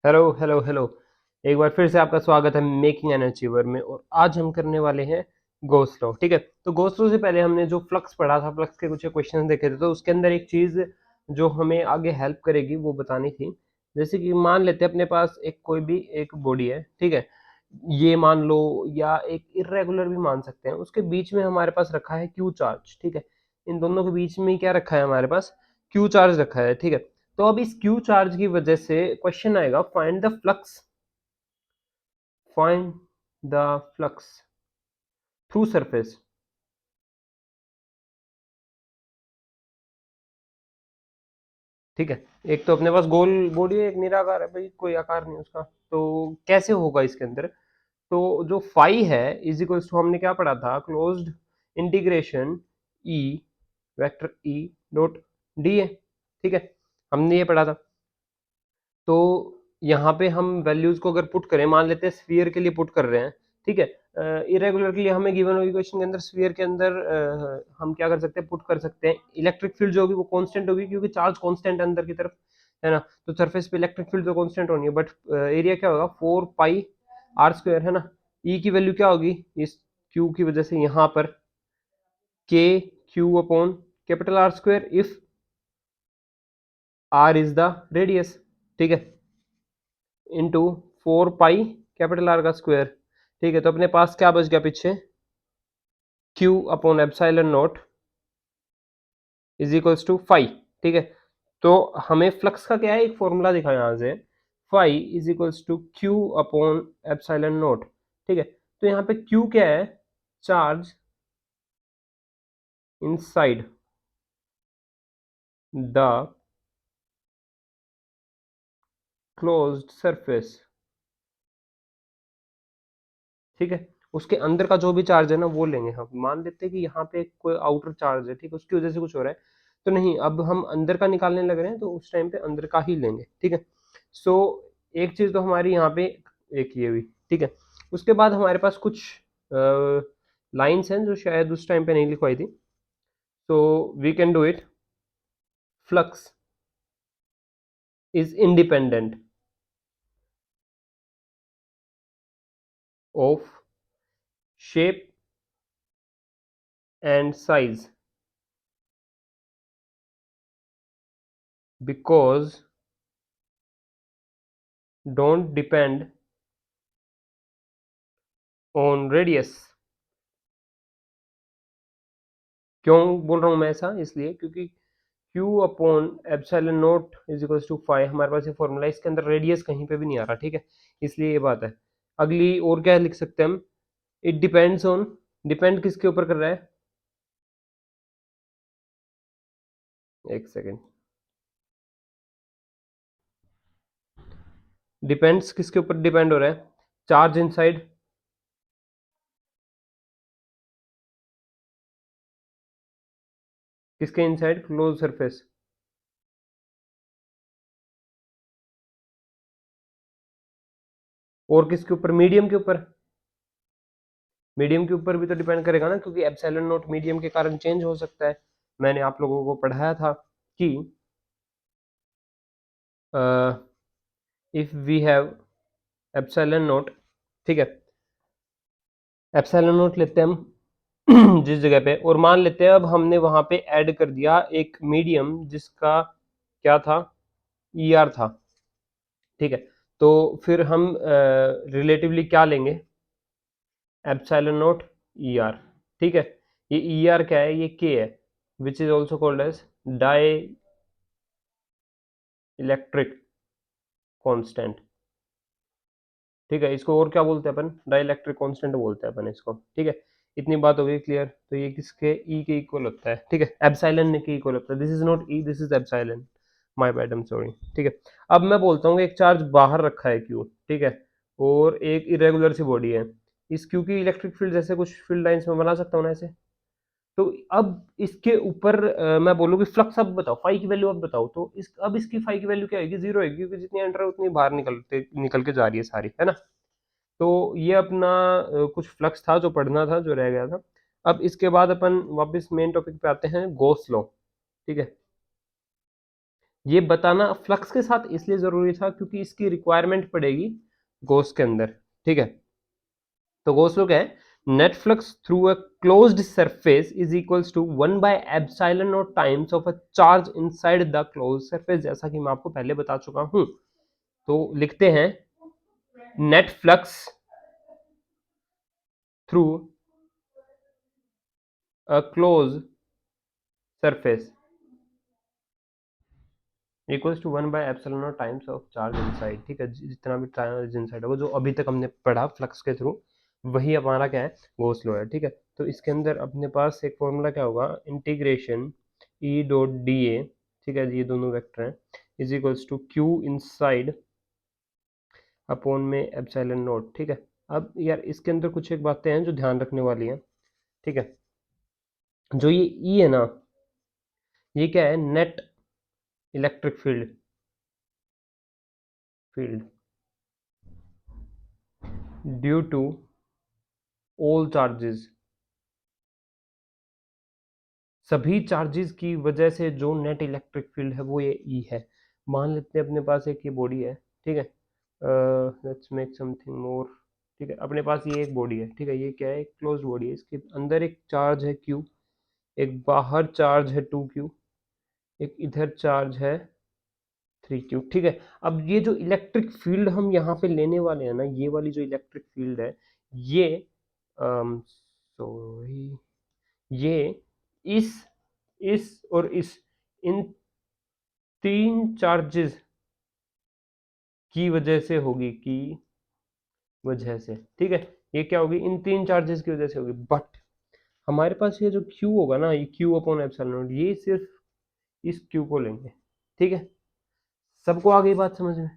Hello hello hello. एक बार फिर से आपका स्वागत है मेकिंग एन अचीवर में। और आज हम करने वाले हैं गोस लॉ। ठीक है, तो गोस लॉ से पहले हमने जो फ्लक्स पढ़ा था, फ्लक्स के कुछ क्वेश्चन देखे थे, तो उसके अंदर एक चीज जो हमें आगे हेल्प करेगी वो बतानी थी। जैसे कि मान लेते हैं अपने पास एक कोई भी एक बॉडी है, ठीक है, ये मान लो, या एक इरेगुलर भी मान सकते हैं, उसके बीच में हमारे पास रखा है क्यू चार्ज। ठीक है, इन दोनों के बीच में क्या रखा है हमारे पास, क्यू चार्ज रखा है। ठीक है, तो अब इस क्यू चार्ज की वजह से क्वेश्चन आएगा, find the flux, find the flux through surface. ठीक है, एक तो अपने पास गोल बॉडी है, एक निराकार है, भाई कोई आकार नहीं उसका, तो कैसे होगा इसके अंदर। तो जो फाई है इज इक्वल्स टू, हमने क्या पढ़ा था, closed integration E vector E dot D है। ठीक है, हमने ये पढ़ा था। तो यहाँ पे हम वैल्यूज को अगर पुट करें, मान लेते हैं स्फीयर के लिए पुट कर रहे हैं, ठीक है, इरेगुलर के लिए हमें गिवन हुई इक्वेशन के अंदर, स्फीयर के अंदर हम क्या कर सकते हैं, पुट कर सकते हैं इलेक्ट्रिक फील्ड जो होगी वो कांस्टेंट होगी, क्योंकि चार्ज कांस्टेंट है अंदर की तरफ, है ना। तो सरफेस पे इलेक्ट्रिक फील्ड तो कांस्टेंट होनी है, बट एरिया क्या होगा, 4 पाई r स्क्वायर, है ना। ई की वैल्यू क्या होगी इस क्यू की वजह से, यहाँ पर के Q upon capital R square, if R is the radius. ठीक है, इंटू 4 पाई कैपिटल आर का स्क्वायर। ठीक है, तो अपने पास क्या बच गया पीछे, Q upon epsilon naught is equals to phi. ठीक है, तो हमें फ्लक्स का क्या है, एक फॉर्मूला दिखा यहाँ से, phi is equals to Q upon epsilon naught. ठीक है, तो यहाँ पे क्यू क्या है, charge inside the closed surface. ठीक है, उसके अंदर का जो भी चार्ज है ना वो लेंगे हम। मान लेते हैं कि यहाँ पे कोई आउटर चार्ज है, ठीक है, उसकी वजह से कुछ हो रहा है, तो नहीं, अब हम अंदर का निकालने लग रहे हैं, तो उस टाइम पे अंदर का ही लेंगे। ठीक है, सो एक चीज तो हमारी यहाँ पे एक ये हुई। ठीक है, उसके बाद हमारे पास कुछ लाइंस हैं जो शायद उस टाइम पे नहीं लिखवाई थी, तो we can do it. Flux is independent of shape and size because don't depend on radius. क्यों बोल रहा हूँ मैं ऐसा, इसलिए क्योंकि Q upon epsilon naught is equal to five, हमारे पास ये फॉर्मूला, इसके अंदर रेडियस कहीं पे भी नहीं आ रहा। ठीक है, इसलिए ये बात है। अगली और क्या लिख सकते हैं हम, इट डिपेंड्स ऑन, डिपेंड किसके ऊपर कर रहा है, एक सेकेंड, डिपेंड्स किसके ऊपर डिपेंड हो रहा है, चार्ज इनसाइड, किसके इनसाइड, क्लोज सरफेस। और किसके ऊपर, मीडियम के ऊपर, मीडियम के ऊपर भी तो डिपेंड करेगा ना, क्योंकि एप्सिलॉन नोट मीडियम के कारण चेंज हो सकता है। मैंने आप लोगों को पढ़ाया था कि if we have epsilon naught, ठीक है, एप्सिलॉन नोट लेते हैं हम जिस जगह पे, और मान लेते हैं अब हमने वहां पे ऐड कर दिया एक मीडियम जिसका क्या था, ई आर था। ठीक है, तो फिर हम रिलेटिवली क्या लेंगे, एप्सिलॉन नोट ई आर। ठीक है, ये ई आर क्या है, ये के है, which is also called as dielectric constant. ठीक है, इसको और क्या बोलते हैं अपन, डाई इलेक्ट्रिक कॉन्स्टेंट बोलते हैं अपन इसको। ठीक है, इतनी बात हो गई क्लियर। तो ये किसके, ई के इक्वल होता है। ठीक है, एप्सिलॉन के इक्वल होता है, this is not E, this is epsilon, my bad, I am sorry. ठीक है, अब मैं बोलता हूँ एक चार्ज बाहर रखा है क्यू, ठीक है, और एक इरेगुलर सी बॉडी है, इस क्यू की इलेक्ट्रिक फील्ड जैसे कुछ फील्ड लाइंस में बना सकता हूँ ना ऐसे। तो अब इसके ऊपर मैं बोलूँ कि फ्लक्स अब बताओ, फाई की वैल्यू अब बताओ, तो इस अब इसकी फाई की वैल्यू क्या आएगी, जीरो आएगी, क्योंकि जितनी एंटर है उतनी बाहर निकल के जा रही है सारी, है ना। तो ये अपना कुछ फ्लक्स था जो पढ़ना था, जो रह गया था। अब इसके बाद अपन वापस मेन टॉपिक पे आते हैं, गॉस लॉ। ठीक है, ये बताना फ्लक्स के साथ इसलिए जरूरी था क्योंकि इसकी रिक्वायरमेंट पड़ेगी गॉस के अंदर, ठीक है। तो गॉस लॉ क्या है, net flux through a closed surface is equals to 1 by epsilon naught times of a charge inside the closed surface, जैसा कि मैं आपको पहले बता चुका हूं। तो लिखते हैं net flux through a close surface equals to 1 by epsilon naught times of charge inside, ठीक है। जितना भी चार्ज इनसाइड होगा, जो अभी तक हमने पढ़ा फ्लक्स के थ्रू, वही हमारा क्या है, गॉस लॉ है, ठीक है। तो इसके अंदर अपने पास एक फॉर्मूला क्या होगा, integration E dot D A, ठीक है, ये दोनों वेक्टर हैं, is equals to Q inside upon में एप्सिलॉन नॉट, ठीक है। अब यार इसके अंदर कुछ एक बातें हैं जो ध्यान रखने वाली हैं, ठीक है। जो ये ई है ना, ये क्या है, net electric field, field due to all charges, सभी चार्जेस की वजह से जो नेट इलेक्ट्रिक फील्ड है वो ये ई है। मान लेते हैं अपने पास एक ये बॉडी है, ठीक है, लेट्स मेक समथिंग मोर, ठीक है। अपने पास ये एक बॉडी है, ठीक है, ये क्या है, एक क्लोज्ड बॉडी है, इसके अंदर एक चार्ज है क्यू, एक बाहर चार्ज है 2Q, एक इधर चार्ज है 3Q, ठीक है। अब ये जो इलेक्ट्रिक फील्ड हम यहाँ पे लेने वाले हैं ना, ये वाली जो इलेक्ट्रिक फील्ड है, ये सॉरी, ये इस और इस, इन तीन चार्जेस की वजह से होगी, की वजह से, ठीक है। ये क्या होगी, इन तीन चार्जेस की वजह से होगी। बट हमारे पास ये जो Q होगा ना, ये Q अपॉन एप्सिलॉन नॉट, ये सिर्फ इस Q को लेंगे, ठीक है। सबको आ गई बात समझ में?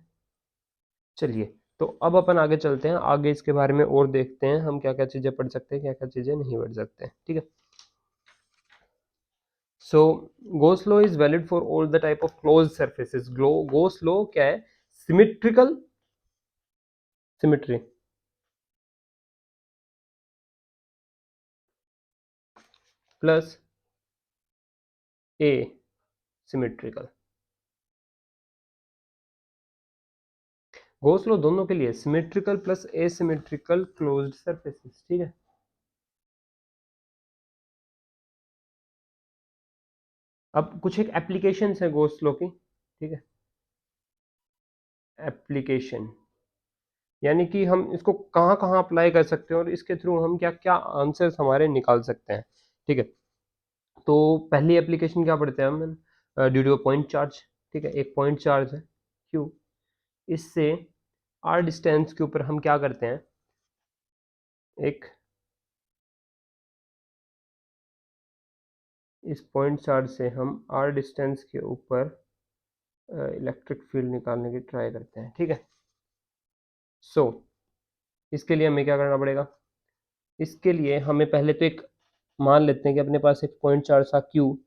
चलिए, तो अब अपन आगे चलते हैं, आगे इसके बारे में और देखते हैं हम क्या क्या चीजें पढ़ सकते हैं, क्या क्या चीजें नहीं पढ़ सकते हैं, ठीक है। सो Gauss law is valid for all the type of closed surfaces. Gauss law क्या है, सिमेट्रिकल, सिमेट्री प्लस ए सिमेट्रिकल। Gauss law दोनों के लिए, symmetrical plus asymmetrical closed surfaces, ठीक है। अब कुछ एक एप्लीकेशंस है Gauss law की, ठीक है, एप्लीकेशन यानी कि हम इसको कहाँ कहाँ अप्लाई कर सकते हैं और इसके थ्रू हम क्या क्या आंसर्स हमारे निकाल सकते हैं, ठीक है। तो पहली एप्लीकेशन क्या पढ़ते हैं हम, ड्यू टू पॉइंट चार्ज, ठीक है, एक पॉइंट चार्ज है क्यू, इससे आर डिस्टेंस के ऊपर हम क्या करते हैं, एक इस पॉइंट चार्ज से हम आर डिस्टेंस के ऊपर इलेक्ट्रिक फील्ड निकालने की ट्राई करते हैं, ठीक है। सो इसके लिए हमें क्या करना पड़ेगा, इसके लिए हमें पहले तो एक मान लेते हैं कि अपने पास एक पॉइंट चार्ज था क्यू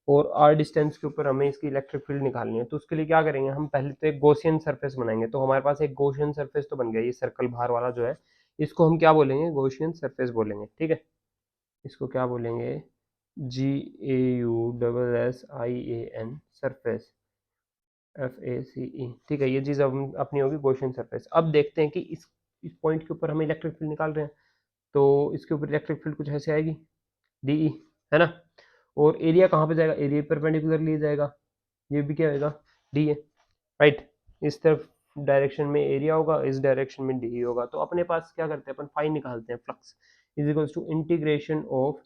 और आर डिस्टेंस के ऊपर हमें इसकी इलेक्ट्रिक फील्ड निकालनी है। तो उसके लिए क्या करेंगे, हम पहले तो एक गॉसियन सरफेस बनाएंगे। तो हमारे पास एक गॉसियन सरफेस तो बन गया, ये सर्कल बाहर वाला जो है, इसको हम क्या बोलेंगे, गॉसियन सरफेस बोलेंगे, ठीक है। इसको क्या बोलेंगे, GAUSSIAN सरफेस, FACE, ठीक है। ये चीज़ अब अपनी होगी गॉसियन सरफेस। अब देखते हैं कि इस पॉइंट के ऊपर हम इलेक्ट्रिक फील्ड निकाल रहे हैं, तो इसके ऊपर इलेक्ट्रिक फील्ड कुछ ऐसे आएगी, DE, है ना। और एरिया कहाँ पे जाएगा, एरिया परपेंडिकुलर लिए जाएगा, ये भी क्या होगा, DA, राइट। इस तरफ डायरेक्शन में एरिया होगा, इस डायरेक्शन में DE होगा। तो अपने पास क्या करते हैं, अपन फाई निकालते हैं, flux is equals to integration of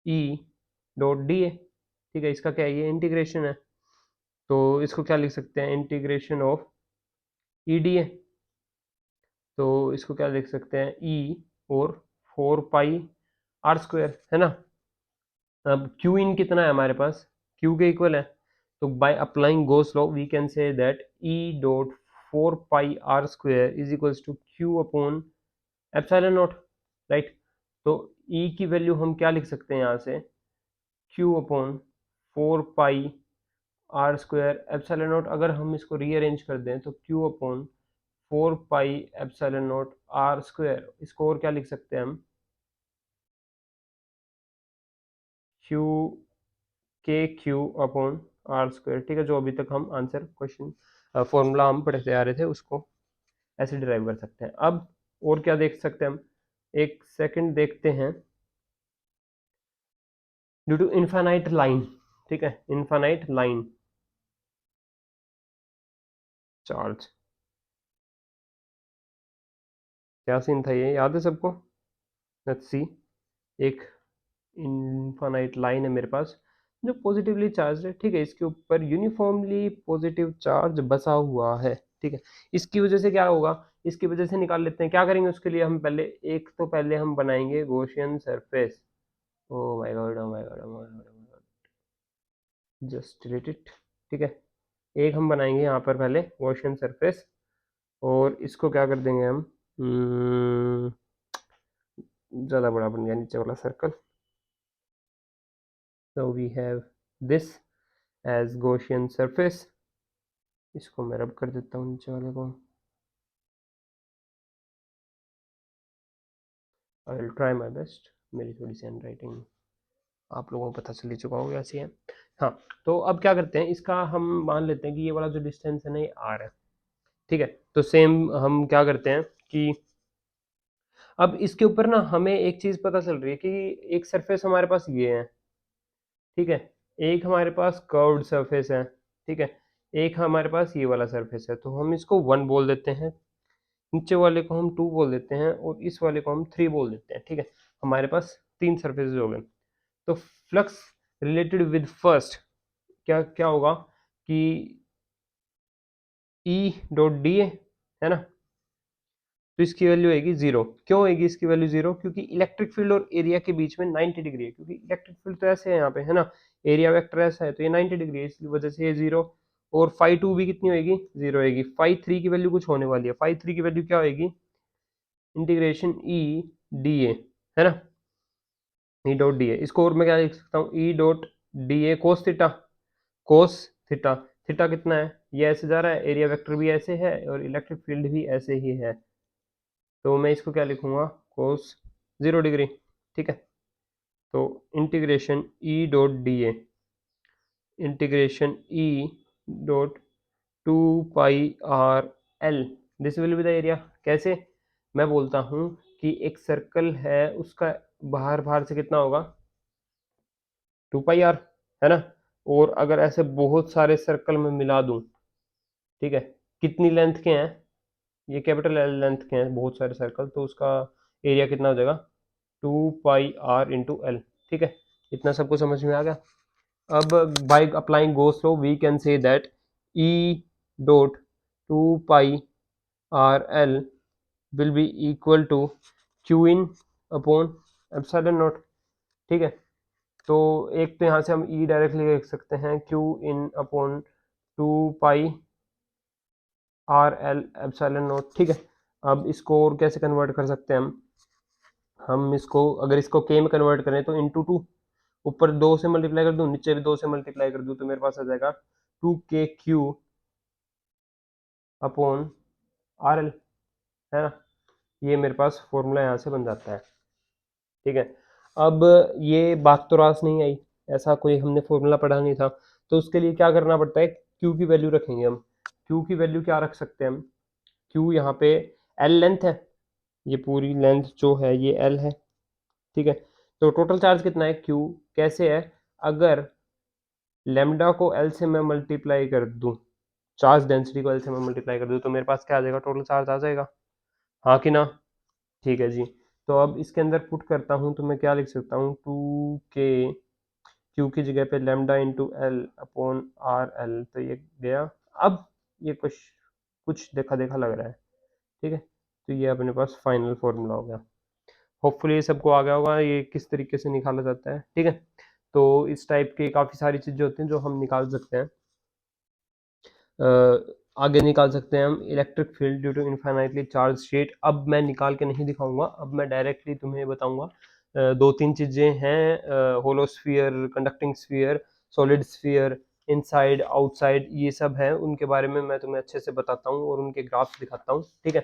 E dot DA, ठीक है। इसका क्या है, ये इंटीग्रेशन है, तो इसको क्या लिख सकते हैं, इंटीग्रेशन ऑफ EDA। तो इसको क्या लिख सकते हैं, E और 4 पाई R स्क्वायर, है ना। अब क्यू इन कितना है हमारे पास, क्यू के इक्वल है, तो by applying Gauss law we can say that E dot 4 pi R square is equals to Q upon epsilon naught, right. तो ई की वैल्यू हम क्या लिख सकते हैं यहाँ से, Q upon 4 pi R square epsilon not. अगर हम इसको रीअरेंज कर दें तो Q upon 4 pi epsilon not R square, इसको और क्या लिख सकते हैं हम, क्यू के क्यू अपॉन आर स्क्वायर, ठीक है, जो अभी तक हम आंसर क्वेश्चन फॉर्मूला हम पढ़ते आ रहे थे उसको ऐसे डिराइव कर सकते हैं। अब और क्या देख सकते हैं हम, एक सेकंड देखते हैं, ड्यू टू इनफाइनाइट लाइन, ठीक है, इनफाइनाइट लाइन चार्ज, क्या सीन था ये याद है सबको? लेट्स सी, एक इनफाइनाइट लाइन है मेरे पास जो पॉजिटिवली चार्ज है, ठीक है, इसके ऊपर यूनिफॉर्मली पॉजिटिव चार्ज बसा हुआ है, ठीक है। इसकी वजह से क्या होगा, इसकी वजह से निकाल लेते हैं, क्या करेंगे उसके लिए, हम पहले एक तो पहले हम बनाएंगे Gaussian surface. Oh my God, oh my God, oh my God, just delete it, ठीक है। एक हम बनाएंगे यहाँ पर पहले गॉसियन सरफेस, और इसको क्या कर देंगे हम, ज़्यादा बड़ा बन गया नीचे वाला circle, so we have this as Gaussian surface, इसको मैं रब कर देता हूँ नीचे वाले को, I will try my best, मेरी थोड़ी सी हैंड राइटिंग आप लोगों को पता चल ही चुका होगा ऐसी है। हाँ, तो अब क्या करते हैं, इसका हम मान लेते हैं कि ये वाला जो डिस्टेंस है ना ये आर है, ठीक है। तो सेम हम क्या करते हैं कि अब इसके ऊपर ना हमें एक चीज़ पता चल रही है कि एक सरफेस हमारे पास ये है, ठीक है, एक हमारे पास कर्व्ड सरफेस है, ठीक है, एक हमारे पास ये वाला सरफेस है, तो हम इसको 1 बोल देते हैं, नीचे वाले को हम 2 बोल देते हैं, और इस वाले को हम 3 बोल देते हैं, ठीक है। हमारे पास 3 सरफेसेस हो गए। तो फ्लक्स रिलेटेड विद फर्स्ट क्या क्या होगा कि ई डॉट डी है ना, तो इसकी वैल्यू आएगी 0। क्यों आएगी इसकी वैल्यू 0? क्योंकि इलेक्ट्रिक फील्ड और एरिया के बीच में 90 डिग्री है, क्योंकि इलेक्ट्रिक फील्ड तो ऐसे है यहाँ पे है ना, एरिया वेक्टर ऐसा है, तो ये 90 डिग्री है, इसकी वजह से ये 0। और फाई 2 भी कितनी होगी? 0 होगी। फाई 3 की वैल्यू कुछ होने वाली है, फाई 3 की वैल्यू क्या होगी? इंटीग्रेशन ई डी ए, है ना, ई डॉट डी ए, इसको और मैं क्या लिख सकता हूँ, ई डॉट डी ए cos theta, cos theta, theta कितना है, ये ऐसे जा रहा है, एरिया वेक्टर भी ऐसे है और इलेक्ट्रिक फील्ड भी ऐसे ही है, तो मैं इसको क्या लिखूंगा, कोस 0 डिग्री, ठीक है। तो integration E dot D A, integration E dot 2 pi R L, this will be the area. कैसे? मैं बोलता हूँ कि एक सर्कल है, उसका बाहर बाहर से कितना होगा, 2 पाई आर, है ना, और अगर ऐसे बहुत सारे सर्कल में मिला दूं, ठीक है, कितनी लेंथ के हैं, ये कैपिटल एल लेंथ के हैं बहुत सारे सर्कल, तो उसका एरिया कितना हो जाएगा, 2 पाई r इंटू एल, ठीक है। इतना सबको समझ में आ गया? अब by applying Gauss law we can say that E dot 2 pi r l will be equal to Q in upon epsilon naught, ठीक है। तो एक तो यहाँ से हम ई डायरेक्टली लिख सकते हैं, Q in upon 2 pi r l epsilon naught, ठीक है। अब इसको और कैसे कन्वर्ट कर सकते हैं हम इसको अगर इसको के में कन्वर्ट करें तो इंटू 2, ऊपर 2 से मल्टीप्लाई कर दूं, नीचे भी 2 से मल्टीप्लाई कर दूं, तो मेरे पास आ जाएगा 2k अपॉन RL, है ना, ये मेरे पास फॉर्मूला यहाँ से बन जाता है, ठीक है। अब ये बात तो रास नहीं आई, ऐसा कोई हमने फॉर्मूला पढ़ा नहीं था, तो उसके लिए क्या करना पड़ता है, Q की वैल्यू रखेंगे हम। Q की वैल्यू क्या रख सकते हैं हम, Q यहाँ पे L लेंथ है, ये पूरी लेंथ जो है ये L है, ठीक है। तो टोटल चार्ज कितना है Q, कैसे है, अगर लेमडा को एल से मैं मल्टीप्लाई कर दूं, चार्ज डेंसिटी को एल से मैं मल्टीप्लाई कर दूं, तो मेरे पास क्या आ जाएगा, टोटल चार्ज आ जाएगा, हाँ कि ना? ठीक है जी। तो अब इसके अंदर पुट करता हूँ तो मैं क्या लिख सकता हूँ, 2k, क्यू की जगह पे lambda into L upon R L, तो ये गया। अब ये कुछ कुछ देखा देखा लग रहा है, ठीक है, तो ये अपने पास फाइनल फॉर्मूला हो गया। होपफुली ये सबको आ गया होगा ये किस तरीके से निकाला जाता है, ठीक है। तो इस टाइप के काफ़ी सारी चीज़ें होती हैं जो हम निकाल सकते हैं। आगे निकाल सकते हैं हम electric field due to infinitely charge state. अब मैं निकाल के नहीं दिखाऊंगा, अब मैं डायरेक्टली तुम्हें बताऊंगा। दो तीन चीज़ें हैं, hollow sphere, conducting sphere, solid sphere, inside outside, ये सब है, उनके बारे में मैं तुम्हें अच्छे से बताता हूँ और उनके ग्राफ्स दिखाता हूँ, ठीक है।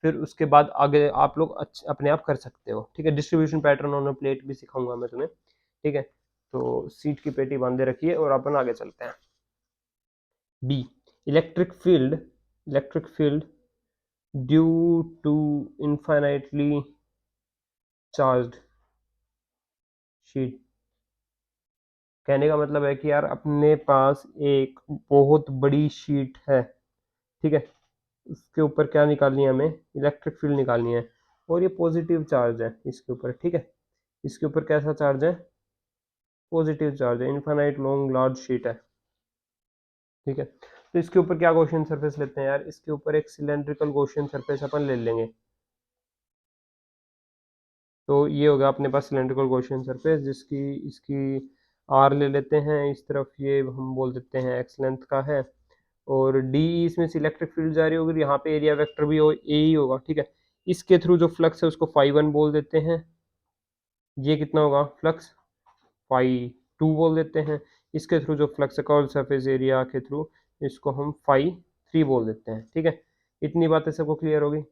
फिर उसके बाद आगे आप लोग अपने आप कर सकते हो, ठीक है। Distribution pattern on a plate भी सिखाऊंगा मैं तुम्हें, ठीक है। तो सीट की पेटी बांधे रखिए और अपन आगे चलते हैं। B, electric field due to infinitely charged sheet. कहने का मतलब है कि यार अपने पास एक बहुत बड़ी शीट है, ठीक है, उसके ऊपर क्या निकालनी है हमें, इलेक्ट्रिक फील्ड निकालनी है, और ये पॉजिटिव चार्ज है इसके ऊपर, ठीक है, इसके ऊपर कैसा चार्ज है, पॉजिटिव चार्ज है, इनफाइनाइट लॉन्ग लार्ज शीट है, ठीक है। तो इसके ऊपर क्या गॉसियन सरफेस लेते हैं यार, इसके ऊपर एक सिलेंड्रिकल गॉसियन सरफेस अपन ले लेंगे। तो ये होगा अपने पास सिलेंड्रिकल गॉसियन सरफेस, जिसकी इसकी आर ले लेते हैं, इस तरफ ये हम बोल देते हैं एक्स लेंथ का है, और डी इसमें से इलेक्ट्रिक फील्ड जा रही होगी, यहाँ पे एरिया वेक्टर भी ए ही होगा, ठीक है। इसके थ्रू जो फ्लक्स है उसको फाई 1 बोल देते हैं, ये कितना होगा फ्लक्स, फाई 2 बोल देते हैं। इसके थ्रू जो फ्लक्स है कर्ल सरफेस एरिया के थ्रू, इसको हम फाई 3 बोल देते हैं, ठीक है। इतनी बातें सबको क्लियर होगी।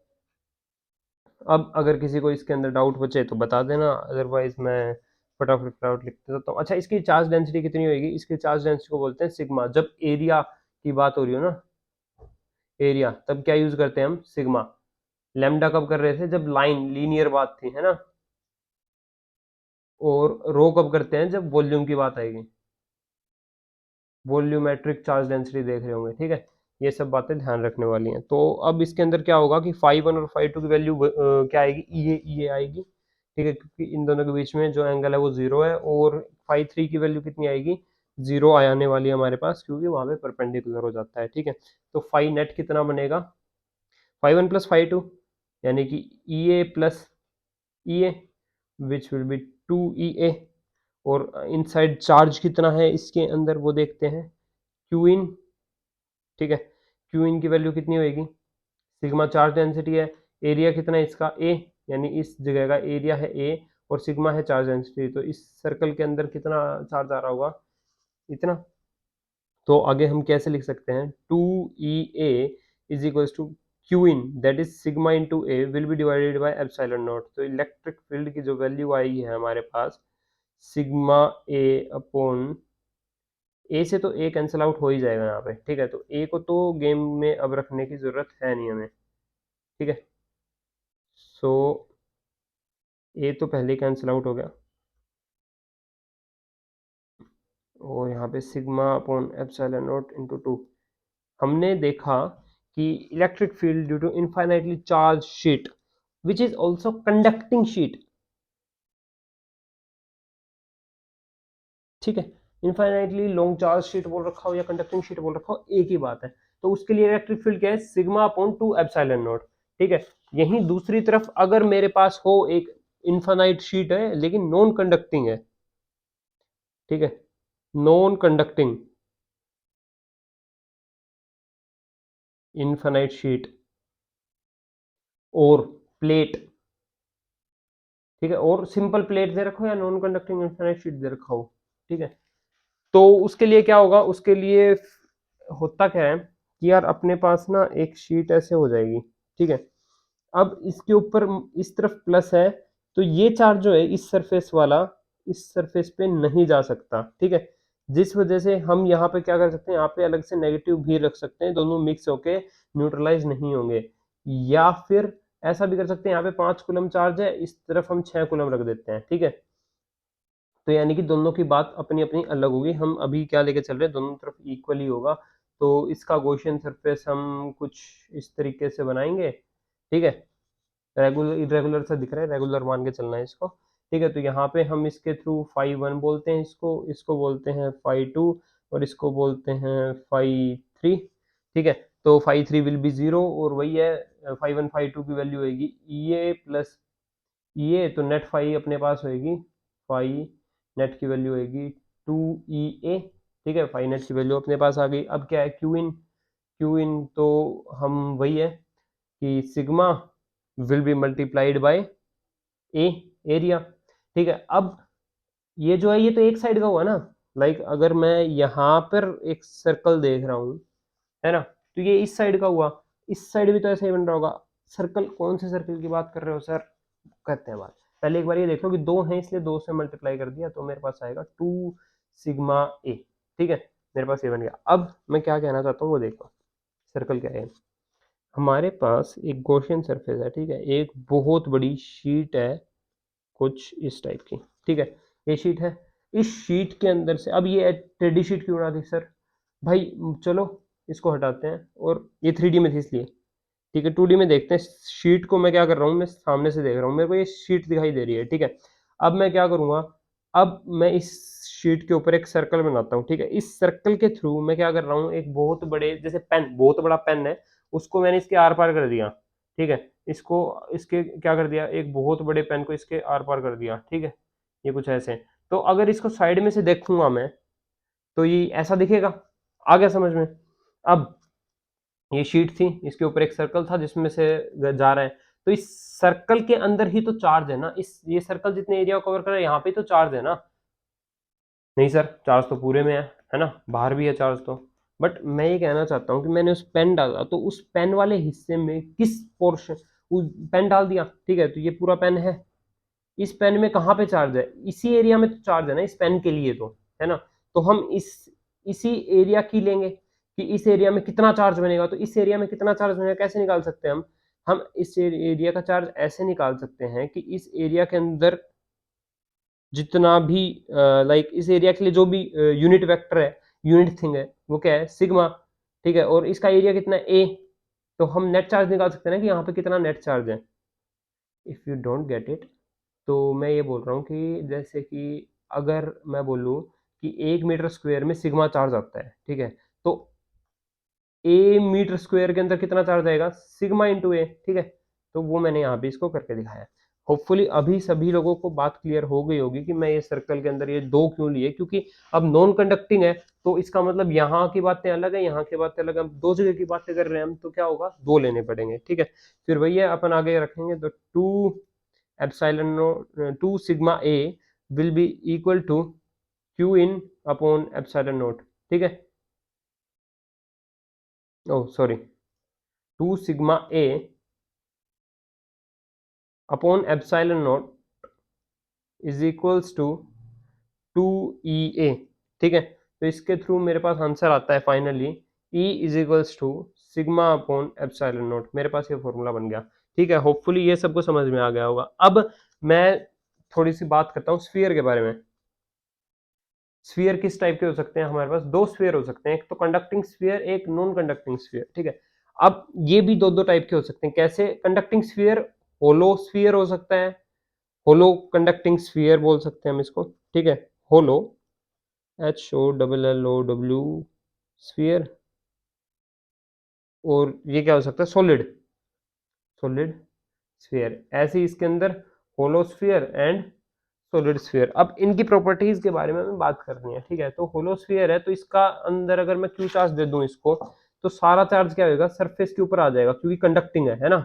अब अगर किसी को इसके अंदर डाउट बचे तो बता देना, अदरवाइज मैं फटाफट फटाफट लिख देता हूँ। अच्छा, इसकी चार्ज डेंसिटी कितनी होगी, इसकी चार्ज डेंसिटी को बोलते हैं सिग्मा। जब एरिया की बात हो रही हो ना, एरिया, तब क्या यूज करते हैं हम, सिग्मा। लेमडा कब कर रहे थे, जब लाइन लीनियर बात थी, है ना। और रो कब करते हैं, जब वॉल्यूम की बात आएगी, वॉल्यूमेट्रिक चार्ज डेंसिटी देख रहे होंगे, ठीक है। ये सब बातें ध्यान रखने वाली हैं। तो अब इसके अंदर क्या होगा कि फाई 1 और फाई 2 की वैल्यू क्या आएगी, ई ए आएगी, ठीक है, क्योंकि इन दोनों के बीच में जो एंगल है वो जीरो है। और फाई 3 की वैल्यू कितनी आएगी, जीरो आने वाली है हमारे पास, क्योंकि वहां पे परपेंडिकुलर हो जाता है, ठीक है। तो फाई नेट कितना बनेगा, फाई 1 प्लस फाई 2, यानी कि E A plus E A, which will be 2 E A. और इनसाइड चार्ज कितना है इसके अंदर वो देखते हैं, क्यू इन, ठीक है। क्यू इन की वैल्यू कितनी होगी, सिग्मा चार्ज डेंसिटी है, एरिया कितना है इसका ए, यानी इस जगह का एरिया है ए, और सिग्मा है चार्ज डेंसिटी, तो इस सर्कल के अंदर कितना चार्ज आ रहा होगा, इतना। तो आगे हम कैसे लिख सकते हैं, two E A is equal to Q in, that is sigma into A will be divided by epsilon naught. तो इलेक्ट्रिक फील्ड की जो वैल्यू आई है हमारे पास, सिग्मा ए अपॉन ए, से तो ए कैंसिल आउट हो ही जाएगा यहाँ पे, ठीक है। तो ए को तो गेम में अब रखने की जरूरत है नहीं हमें, ठीक है। सो ए तो पहले ही कैंसिल आउट हो गया, और यहाँ पे sigma upon epsilon naught into two. हमने देखा कि electric field due to infinitely charge sheet which is also conducting sheet, ठीक है। इनफाइनाइटली लॉन्ग चार्ज शीट बोल रखा हो या कंडक्टिंग शीट बोल रखा हो, एक ही बात है। तो उसके लिए इलेक्ट्रिक फील्ड क्या है, सिग्मा अपॉन 2 एप्सिलॉन नॉट, ठीक है। यहीं दूसरी तरफ अगर मेरे पास हो एक इनफाइनाइट शीट है लेकिन नॉन कंडक्टिंग है, ठीक है, नॉन कंडक्टिंग इनफाइनाइट शीट और प्लेट, ठीक है, और सिंपल प्लेट दे रखो या नॉन कंडक्टिंग इनफाइनाइट शीट दे रखा हो, ठीक है। तो उसके लिए क्या होगा, उसके लिए होता क्या है कि यार अपने पास ना एक शीट ऐसे हो जाएगी, ठीक है। अब इसके ऊपर इस तरफ प्लस है, तो ये चार्ज जो है इस सरफेस वाला इस सरफेस पे नहीं जा सकता, ठीक है। जिस वजह से हम यहाँ पे क्या कर सकते हैं, यहाँ पे अलग से नेगेटिव भी रख सकते हैं, दोनों मिक्स होके न्यूट्रलाइज नहीं होंगे। या फिर ऐसा भी कर सकते हैं, यहाँ पे 5 कूलम चार्ज है, इस तरफ हम 6 कूलम रख देते हैं, ठीक है। तो यानी कि दोनों की बात अपनी अपनी अलग होगी। हम अभी क्या लेके चल रहे हैं, दोनों तरफ इक्वली होगा। तो इसका गॉसियन सरफेस हम कुछ इस तरीके से बनाएंगे, ठीक है। रेगुलर इरेगुलर सा दिख रहा है, रेगुलर मान के चलना है इसको, ठीक है। तो यहाँ पे हम इसके थ्रू फाई 1 बोलते हैं, इसको इसको बोलते हैं फाई 2, और इसको बोलते हैं फाई 3, ठीक है। तो फाई 3 विल बी जीरो, और वही है फाई 1 फाई 2 की वैल्यू होगी ई ए प्लस ये, तो नेट फाई अपने पास होएगी, फाई नेट की वैल्यू होएगी 2 ई ए, ठीक है। फाई नेट की वैल्यू अपने पास आ गई। अब क्या है, क्यू इन तो हम वही है कि sigma will B multiplied by A, area, ठीक है। अब ये जो है ये तो एक साइड का हुआ ना, लाइक अगर मैं यहाँ पर एक सर्कल देख रहा हूँ, है ना, तो ये इस साइड का हुआ, इस साइड भी तो ऐसा ही बन रहा होगा। सर्कल, कौन से सर्कल की बात कर रहे हो सर, कहते हैं बात, पहले एक बार ये देख लो कि 2 हैं इसलिए 2 से मल्टीप्लाई कर दिया तो मेरे पास आएगा 2 सिग्मा ए। ठीक है, मेरे पास ये बन गया। अब मैं क्या कहना चाहता हूँ वो देखो, सर्कल क्या है। हमारे पास एक गॉसियन सरफेस है, ठीक है, एक बहुत बड़ी शीट है कुछ इस टाइप की, ठीक है, ये शीट है। इस शीट के अंदर से, अब ये टेडी शीट क्यों बना दी सर भाई, चलो इसको हटाते हैं, और ये 3D में थी इसलिए, ठीक है, 2D में देखते हैं। शीट को मैं क्या कर रहा हूँ, मैं सामने से देख रहा हूँ, मेरे को ये शीट दिखाई दे रही है, ठीक है। अब मैं क्या करूंगा, अब मैं इस शीट के ऊपर एक सर्कल बनाता हूँ, ठीक है। इस सर्कल के थ्रू मैं क्या कर रहा हूँ, एक बहुत बड़े, जैसे पेन, बहुत बड़ा पेन है, उसको मैंने इसके आर पार कर दिया, ठीक है। इसको, इसके क्या कर दिया, एक बहुत बड़े पेन को इसके आर पार कर दिया, ठीक है। ये कुछ ऐसे। तो अगर इसको साइड में से देखूंगा मैं, तो ये ऐसा दिखेगा। आ गया समझ में। अब ये शीट थी, इसके ऊपर एक सर्कल था जिसमें से जा रहा है, तो इस सर्कल के अंदर ही तो चार्ज है ना, इस ये सर्कल जितने एरिया कवर कर रहा है यहाँ पे तो चार्ज है ना। नहीं सर, चार्ज तो पूरे में है ना, बाहर भी है चार्ज तो। बट मैं ये कहना चाहता हूँ कि मैंने उस पेन डाला तो उस पेन वाले हिस्से में किस पोर्शन, पेन डाल दिया, ठीक है, तो ये पूरा पेन है। इस पेन में कहाँ पे चार्ज है, इसी एरिया में तो चार्ज है ना इस पेन के लिए तो, है ना। तो हम इसी एरिया की लेंगे कि इस एरिया में कितना चार्ज बनेगा, तो इस एरिया में कितना चार्ज बनेगा कैसे निकाल सकते हैं हम इस एरिया का चार्ज ऐसे निकाल सकते हैं कि इस एरिया के अंदर जितना भी लाइक इस एरिया के लिए जो भी यूनिट वेक्टर है, यूनिट थिंग है, वो क्या है, सिग्मा, ठीक है, और इसका एरिया कितना है, ए। तो हम नेट चार्ज निकाल सकते हैं ना कि यहाँ पे कितना नेट चार्ज है। If you don't get it, तो मैं ये बोल रहा हूँ कि जैसे कि अगर मैं बोलूँ कि 1 मीटर स्क्वायर में सिग्मा चार्ज आता है, ठीक है, तो ए मीटर स्क्वायर के अंदर कितना चार्ज आएगा, सिग्मा इंटू ए, ठीक है। तो वो मैंने यहाँ पे इसको करके दिखाया। होपफुली अभी सभी लोगों को बात क्लियर हो गई होगी कि मैं ये सर्कल के अंदर ये 2 क्यों लिए, क्योंकि अब नॉन कंडक्टिंग है, तो इसका मतलब यहाँ की बातें अलग है, यहाँ की बातें अलग है, हम 2 जगह की बातें कर रहे हैं हम, तो क्या होगा, 2 लेने पड़ेंगे, ठीक है। फिर वही है, अपन आगे रखेंगे तो 2 sigma A will be equal to Q in upon epsilon naught, ठीक है। Oh sorry, 2 sigma A upon epsilon naught is equals to 2 E A, ठीक है। तो इसके थ्रू मेरे पास आंसर आता है finally, E is equals to sigma upon epsilon naught. मेरे पास ये फॉर्मूला बन गया, ठीक है। होपफुली ये सबको समझ में आ गया होगा। अब मैं थोड़ी सी बात करता हूँ स्फीयर के बारे में। स्फीयर किस टाइप के हो सकते हैं, हमारे पास 2 स्फीयर हो सकते हैं, एक तो कंडक्टिंग स्फीयर, एक नॉन कंडक्टिंग स्फीयर, ठीक है। अब ये भी दो दो टाइप के हो सकते हैं, कैसे, कंडक्टिंग स्फीयर, होलो स्फीयर हो सकता है, होलो कंडक्टिंग स्फीयर बोल सकते हैं हम इसको, ठीक है, होलो, HOLLOW स्फीयर। और ये क्या हो सकता है, सॉलिड, सॉलिड स्फीयर। ऐसे ही इसके अंदर hollow sphere and solid sphere. अब इनकी प्रॉपर्टीज के बारे में हमें बात करनी है, ठीक है। तो होलो स्फीयर है, तो इसका अंदर अगर मैं क्यू चार्ज दे दूं इसको, तो सारा चार्ज क्या होगा, सरफेस के ऊपर आ जाएगा क्योंकि कंडक्टिंग है ना।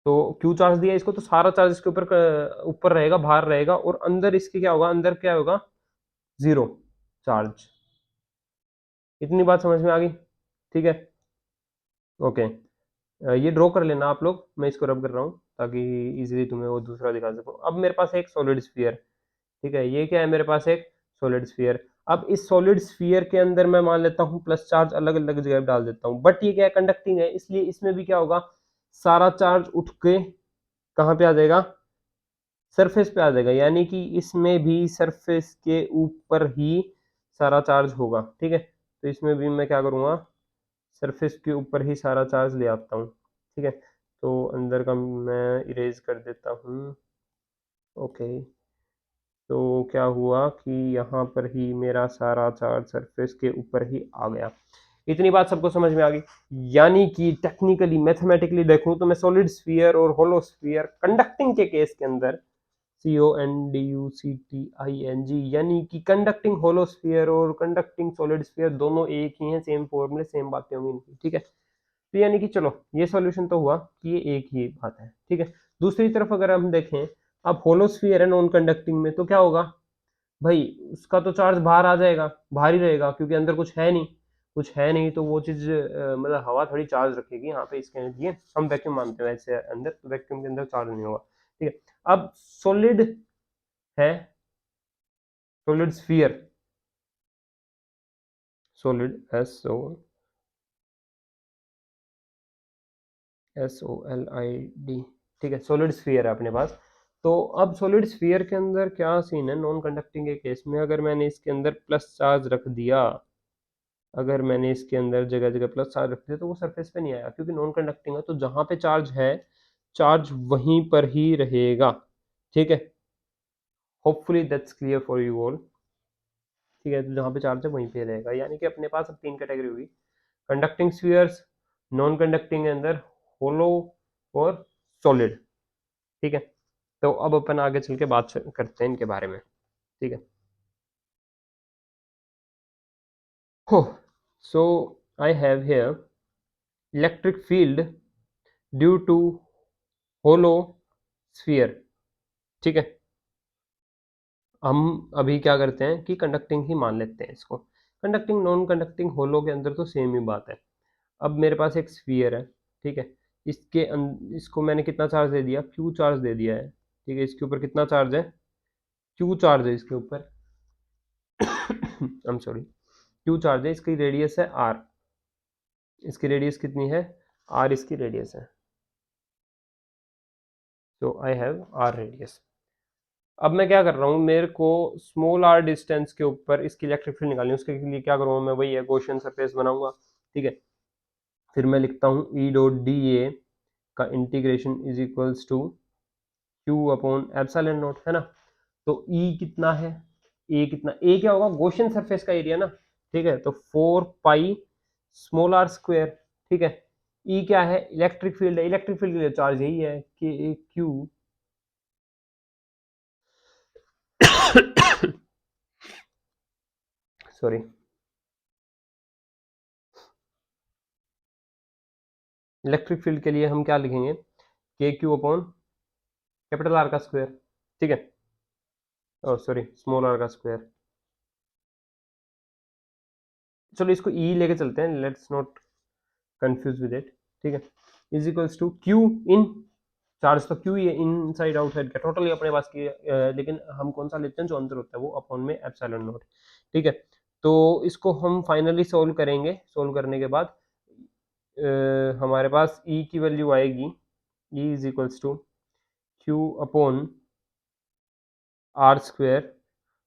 तो क्यू चार्ज दिया इसको तो सारा चार्ज इसके ऊपर ऊपर रहेगा, बाहर रहेगा, और अंदर इसके क्या होगा, अंदर क्या होगा, जीरो चार्ज। इतनी बात समझ में आ गई, ठीक है, ओके। ये ड्रॉ कर लेना आप लोग, मैं इसको रब कर रहा हूँ ताकि इजीली तुम्हें वो दूसरा दिखा सकूँ। अब मेरे पास एक सॉलिड स्फीयर, ठीक है, ये क्या है, मेरे पास एक सॉलिड स्फीयर। अब इस सॉलिड स्फीयर के अंदर मैं मान लेता हूँ प्लस चार्ज अलग अलग जगह पे डाल देता हूँ, बट ये क्या है, कंडक्टिंग है, इसलिए इसमें भी क्या होगा, सारा चार्ज उठ के कहाँ पे आ जाएगा, सरफेस पे आ जाएगा, यानी कि इसमें भी सरफेस के ऊपर ही सारा चार्ज होगा, ठीक है। तो इसमें भी मैं क्या करूँगा, सरफेस के ऊपर ही सारा चार्ज ले आता हूँ, ठीक है। तो अंदर का मैं इरेज कर देता हूँ, ओके। तो क्या हुआ कि यहाँ पर ही मेरा सारा चार्ज सरफेस के ऊपर ही आ गया। इतनी बात सबको समझ में आ गई। यानी कि टेक्निकली मैथमेटिकली देखूं तो मैं सॉलिड स्फीयर और होलो स्फीयर कंडक्टिंग के केस के अंदर, CONDUCTING, यानी कि कंडक्टिंग होलो स्फीयर और कंडक्टिंग सॉलिड स्फीयर दोनों एक ही हैं, सेम फॉर्मूले, सेम बातें होंगी इनकी, ठीक है। तो यानी कि चलो ये सॉल्यूशन तो हुआ कि ये एक ही बात है, ठीक है। दूसरी तरफ अगर हम देखें, अब होलो स्फीयर है नॉन कंडक्टिंग में, तो क्या होगा भाई, उसका तो चार्ज बाहर आ जाएगा, बाहर ही रहेगा क्योंकि अंदर कुछ है नहीं। कुछ है नहीं, तो वो चीज़ मतलब हवा थोड़ी चार्ज रखेगी यहाँ पे इसके लिए हम वैक्यूम मानते हैं वैसे अंदर, तो वैक्यूम के अंदर चार्ज नहीं होगा। ठीक है, अब सॉलिड है, सॉलिड स्फीयर, सॉलिड SOLID, ठीक है, सॉलिड स्फीयर है अपने पास। तो अब सॉलिड स्फीयर के अंदर क्या सीन है, नॉन कंडक्टिंग के केस में अगर मैंने इसके अंदर प्लस चार्ज रख दिया, अगर मैंने इसके अंदर जगह जगह प्लस चार्ज रख दिया तो वो सरफेस पे नहीं आएगा, क्योंकि नॉन कंडक्टिंग है, तो जहां पे चार्ज है चार्ज वहीं पर ही रहेगा। ठीक है, hopefully that's clear for you all. ठीक है, तो जहां पे चार्ज है वहीं पे रहेगा, यानी कि अपने पास अब तीन कैटेगरी हुई, कंडक्टिंग स्फीयर्स, नॉन कंडक्टिंग के अंदर होलो और सॉलिड। ठीक है, तो अब अपन आगे चल के बात करते हैं इनके बारे में। ठीक है, हो, so I have here electric field due to hollow sphere. ठीक है, हम अभी क्या करते हैं कि कंडक्टिंग ही मान लेते हैं इसको। कंडक्टिंग नॉन कंडक्टिंग होलो के अंदर तो सेम ही बात है। अब मेरे पास एक स्फीयर है, ठीक है, इसको मैंने कितना चार्ज दे दिया, क्यू चार्ज दे दिया है। ठीक है, इसके ऊपर कितना चार्ज है, क्यू चार्ज है इसके ऊपर। I am sorry, Q charge है, इसकी रेडियस है आर, इसकी रेडियस कितनी है, आर इसकी रेडियस है। सो आई हैव आर रेडियस। अब मैं क्या कर रहा हूँ, मेरे को स्मॉल आर डिस्टेंस के ऊपर इसकी इलेक्ट्रिक फील्ड निकालनी है, उसके लिए क्या करूँगा मैं, वही है गॉसियन सरफेस बनाऊंगा। ठीक है, फिर मैं लिखता हूँ ई डॉट डी ए का integration is equals to Q upon epsilon naught, है ना। तो ई कितना है, ए कितना, ए क्या होगा, गॉसियन सरफेस का एरिया ना। ठीक है, तो 4 पाई स्मॉल आर स्क्वायर। ठीक है, ई क्या है, इलेक्ट्रिक फील्ड है, इलेक्ट्रिक फील्ड के लिए चार्ज यही है कि क्यू सॉरी, इलेक्ट्रिक फील्ड के लिए हम क्या लिखेंगे, के क्यू अपॉन कैपिटल आर का स्क्वायर। ठीक है, ओ सॉरी, स्मॉल आर का स्क्वायर। चलो इसको ई लेके चलते हैं, let's not confuse with it. ठीक है, is equals to Q in, charge तो क्यू ही है, इन साइड आउट साइड का टोटल ही अपने पास की लेकिन हम कौन सा लेते हैं, जो अंदर होता है वो अपॉन में एप्सिलॉन नॉट। ठीक है, तो इसको हम फाइनली सोल्व करेंगे, सोल्व करने के बाद हमारे पास ई की वैल्यू आएगी, E is equals to Q upon R square,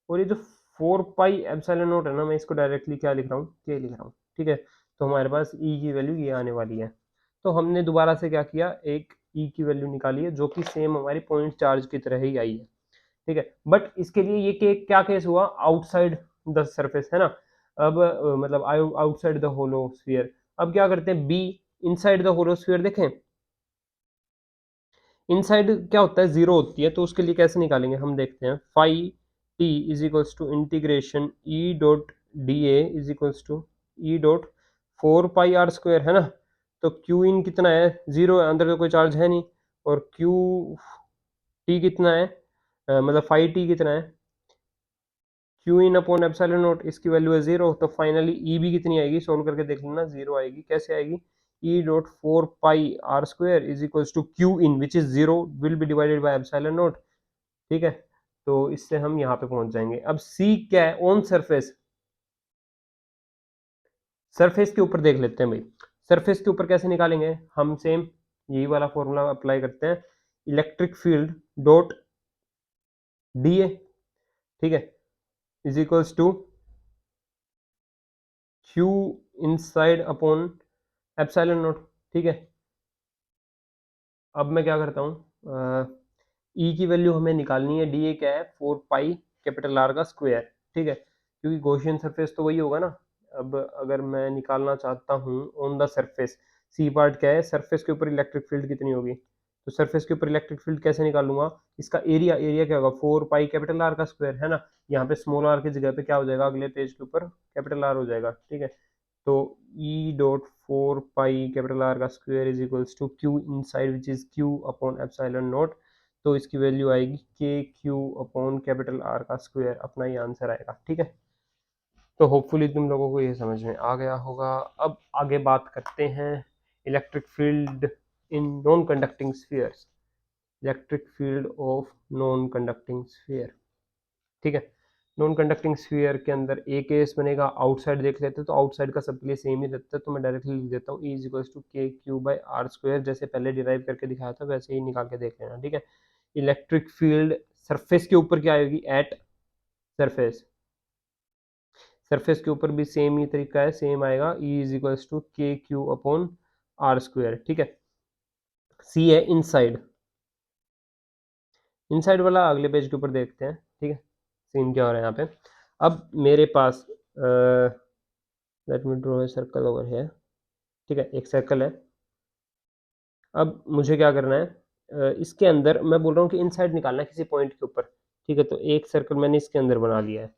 और ये जो 4 पाई एप्सिलॉन नॉट है ना, मैं इसको डायरेक्टली क्या लिख रहा हूँ, के लिख रहा हूँ। ठीक है, तो हमारे पास ई की वैल्यू ये आने वाली है। तो हमने दोबारा से क्या किया, एक ई की वैल्यू निकाली है जो कि सेम हमारी पॉइंट चार्ज की तरह ही आई है। ठीक है, बट इसके लिए ये क्या केस हुआ, आउटसाइड द सरफेस, है ना। अब मतलब आउटसाइड द होलो स्फीयर। अब क्या करते हैं, B inside the hollow sphere, देखें इनसाइड क्या होता है, जीरो होती है, तो उसके लिए कैसे निकालेंगे हम देखते हैं। Phi T is equals to integration E dot D A is equals to E dot 4 pi R square, है ना। तो क्यू इन कितना है, जीरो है, अंदर का कोई चार्ज है नहीं, और क्यू टी कितना है, मतलब फाई टी कितना है, Q in upon epsilon not, इसकी वैल्यू है जीरो। तो फाइनली ई भी कितनी आएगी, सोल्व करके देख लेना, जीरो आएगी। कैसे आएगी, E dot 4 pi R square is equals to Q in which is zero will be divided by epsilon naught. ठीक है, तो इससे हम यहाँ पे पहुंच जाएंगे। अब सी क्या है, ऑन सरफेस, सरफेस के ऊपर देख लेते हैं भाई। सरफेस के ऊपर कैसे निकालेंगे हम, सेम यही वाला फॉर्मूला अप्लाई करते हैं, electric field dot D A. ठीक है, is equals to Q inside upon epsilon naught. ठीक है, अब मैं क्या करता हूँ, ई की वैल्यू हमें निकालनी है, डी ए क्या है, 4 पाई कैपिटल आर का स्क्वायर। ठीक है, क्योंकि गॉसियन सरफेस तो वही होगा ना। अब अगर मैं निकालना चाहता हूँ on the surface, C part क्या है, सरफेस के ऊपर इलेक्ट्रिक फील्ड कितनी होगी, तो सरफेस के ऊपर इलेक्ट्रिक फील्ड कैसे निकालूंगा, इसका एरिया, एरिया क्या होगा, 4 पाई कैपिटल आर का स्क्वायर, है ना। यहाँ पे स्मॉल आर की जगह पे क्या हो जाएगा, अगले पेज के ऊपर कैपिटल आर हो जाएगा। ठीक है, तो E dot 4 pi capital R का square is equals to Q inside which is Q upon epsilon naught. तो इसकी वैल्यू आएगी k Q upon capital R का स्क्वायर, अपना ही आंसर आएगा। ठीक है, तो होपफुली तुम लोगों को ये समझ में आ गया होगा। अब आगे बात करते हैं electric field in non conducting spheres, electric field of non conducting sphere. ठीक है, नॉन कंडक्टिंग स्फीयर के अंदर एक केस बनेगा, आउटसाइड देख लेते हैं, तो आउटसाइड का सबके लिए सेम ही रहता है, तो मैं डायरेक्टली लिख देता हूँ E is equals to k Q by are square, जैसे पहले डिराइव करके दिखाया था वैसे ही निकाल के देख लेना। ठीक है, इलेक्ट्रिक फील्ड सरफेस के ऊपर क्या आएगी, एट सरफेस, सरफेस के ऊपर भी सेम ही तरीका है, सेम आएगा E is equals to k Q upon R square. ठीक है, सी है इनसाइड, इनसाइड वाला अगले पेज के ऊपर देखते हैं। ठीक है, सीन क्या हो रहा है यहाँ पे। अब मेरे पास let me draw a circle over here. ठीक है, एक सर्कल है। अब मुझे क्या करना है, इसके अंदर मैं बोल रहा हूँ कि इनसाइड निकालना है किसी पॉइंट के ऊपर। ठीक है, तो एक सर्कल मैंने इसके अंदर बना लिया है,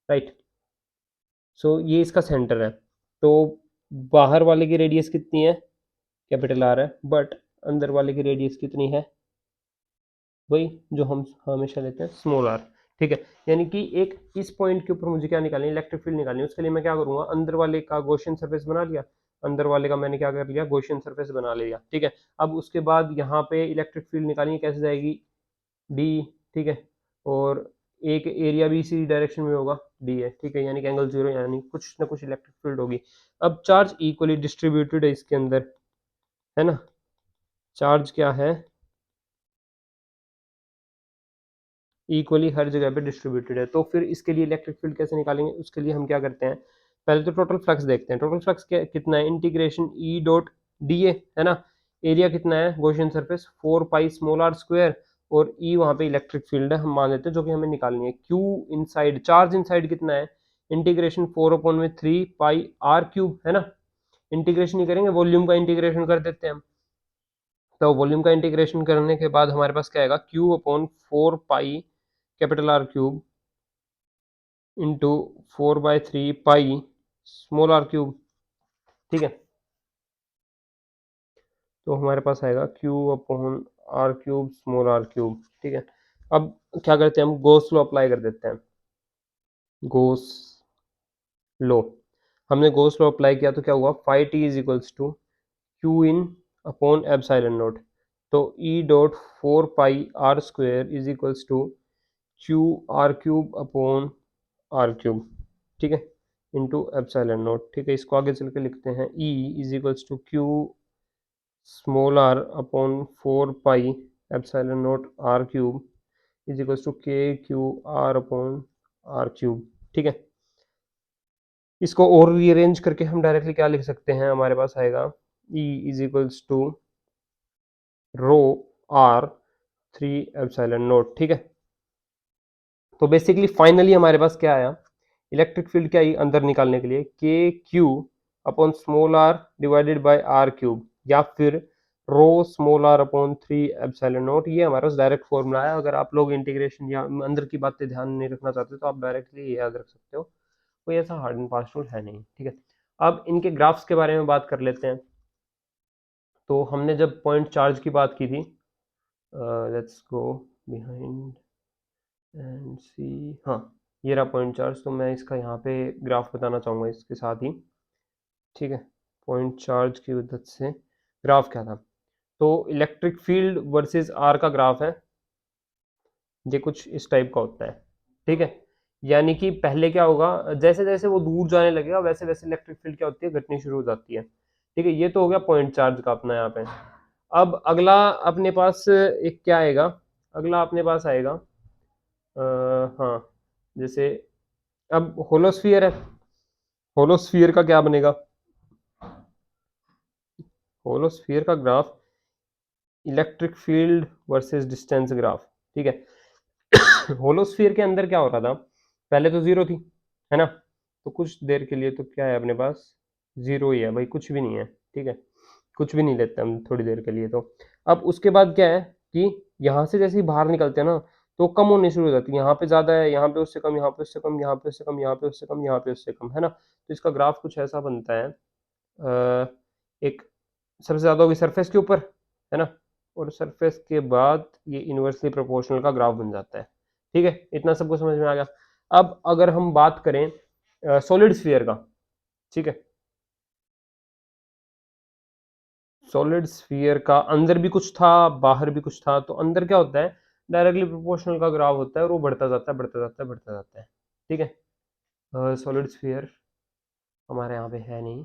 राइट। सो ये इसका सेंटर है, तो बाहर वाले की रेडियस कितनी है, कैपिटल आर है, बट अंदर वाले की रेडियस कितनी है, वही जो हम हमेशा लेते हैं, स्मॉल आर। ठीक है, यानी कि एक इस पॉइंट के ऊपर मुझे क्या निकालनी है, इलेक्ट्रिक फील्ड निकालनी है। उसके लिए मैं क्या करूंगा, अंदर वाले का गॉसियन सरफेस बना लिया, अंदर वाले का मैंने क्या कर लिया, गॉसियन सरफेस बना लिया। ठीक है, अब उसके बाद यहाँ पे इलेक्ट्रिक फील्ड निकालनी है, कैसे जाएगी, डी। ठीक है, और एक एरिया भी इसी डायरेक्शन में होगा, डी है। ठीक है, यानी कि एंगल जीरो, यानी कुछ ना कुछ इलेक्ट्रिक फील्ड होगी। अब चार्ज इक्वली डिस्ट्रीब्यूटेड है इसके अंदर, है ना, चार्ज क्या है, इक्वली हर जगह पे डिस्ट्रीब्यूटेड है। तो फिर इसके लिए इलेक्ट्रिक फील्ड कैसे निकालेंगे, उसके लिए हम क्या करते हैं, पहले तो टोटल फ्लक्स देखते हैं। टोटल फ्लक्स कितना है, integration E dot D A, है ना, एरिया कितना है, Gaussian surface 4 pi small R square, और ई वहाँ पे इलेक्ट्रिक फील्ड है, हम मान लेते हैं, जो कि हमें निकालनी है। क्यू इनसाइड, चार्ज इनसाइड कितना है, इंटीग्रेशन 4 अपॉन में 3 पाई आर क्यूब, है ना। इंटीग्रेशन ही करेंगे, वॉल्यूम का इंटीग्रेशन कर देते हैं हम। तो वॉल्यूम का इंटीग्रेशन करने के बाद हमारे पास क्या आएगा, Q upon 4 pi capital R cube into 4/3 pi small R cube. ठीक है, तो हमारे पास आएगा Q upon R cube small R cube. ठीक है, अब क्या करते हैं, हम गोस लॉ अप्लाई कर देते हैं। गोस लॉ, हमने गोस लॉ अप्लाई किया तो क्या हुआ, phi T is equals to Q in upon epsilon naught. तो E dot 4 pi R square is equals to Q R cube upon R cube. ठीक है, इंटू एप्सिलॉन नॉट। ठीक है, इसको आगे चल के लिखते हैं, E is equals to Q small R upon 4 pi epsilon naught R cube is equals to k Q R upon R cube. ठीक है, इसको और रीअरेंज करके हम डायरेक्टली क्या लिख सकते हैं, हमारे पास आएगा E is equals to rho R 3 epsilon naught. ठीक है, तो बेसिकली फाइनली हमारे पास क्या आया, इलेक्ट्रिक फील्ड क्या आई अंदर निकालने के लिए, k Q upon small R divided by R cube, या फिर rho small R upon 3 epsilon naught. ये हमारे पास डायरेक्ट फॉर्मूला है। अगर आप लोग इंटीग्रेशन या अंदर की बातें ध्यान नहीं रखना चाहते तो आप डायरेक्टली ये याद रख सकते हो, कोई ऐसा हार्ड एंड फास्ट रूल है नहीं। ठीक है, अब इनके ग्राफ्स के बारे में बात कर लेते हैं। तो हमने जब पॉइंट चार्ज की बात की थी, लेट्स गो बिहाइंड एंड सी, हाँ ये रहा पॉइंट चार्ज। तो मैं इसका यहाँ पे ग्राफ बताना चाहूँगा इसके साथ ही। ठीक है, पॉइंट चार्ज की मदद से ग्राफ क्या था, तो इलेक्ट्रिक फील्ड वर्सेस आर का ग्राफ है, ये कुछ इस टाइप का होता है। ठीक है, यानी कि पहले क्या होगा, जैसे जैसे वो दूर जाने लगेगा वैसे वैसे इलेक्ट्रिक फील्ड क्या होती है, घटनी शुरू हो जाती है। ठीक है, ये तो हो गया पॉइंट चार्ज का अपना यहाँ पे। अब अगला अपने पास एक क्या आएगा, अगला अपने पास आएगा हाँ, जैसे अब होलोस्फीयर है, होलोस्फीयर का क्या बनेगा, होलोस्फीयर का graph electric field versus distance graph. ठीक है, होलोस्फीयर के अंदर क्या हो रहा था, पहले तो जीरो थी, है ना, तो कुछ देर के लिए तो क्या है अपने पास, जीरो ही है भाई, कुछ भी नहीं है। ठीक है, कुछ भी नहीं लेते हम थोड़ी देर के लिए। तो अब उसके बाद क्या है कि यहाँ से जैसे ही बाहर निकलते हैं ना, तो कम होने शुरू हो जाती है, यहाँ पे ज्यादा है, यहाँ पे उससे कम, यहाँ पे उससे कम, यहाँ पे उससे कम, यहाँ पे उससे कम, यहाँ पे उससे कम, है ना। तो इसका ग्राफ कुछ ऐसा बनता है, एक सबसे ज्यादा होगी सरफेस के ऊपर, है ना, और सरफेस के बाद ये इनवर्सली प्रोपोर्शनल का ग्राफ बन जाता है। ठीक है, इतना सबको समझ में आ गया। अब अगर हम बात करें सॉलिड स्फीयर का, ठीक है। सॉलिड स्फीयर का अंदर भी कुछ था, बाहर भी कुछ था। तो अंदर क्या होता है, डायरेक्टली प्रोपोर्शनल का ग्राफ होता है और वो बढ़ता जाता है, बढ़ता जाता है, बढ़ता जाता है, ठीक है। सॉलिड स्फीयर हमारे यहाँ पे है नहीं,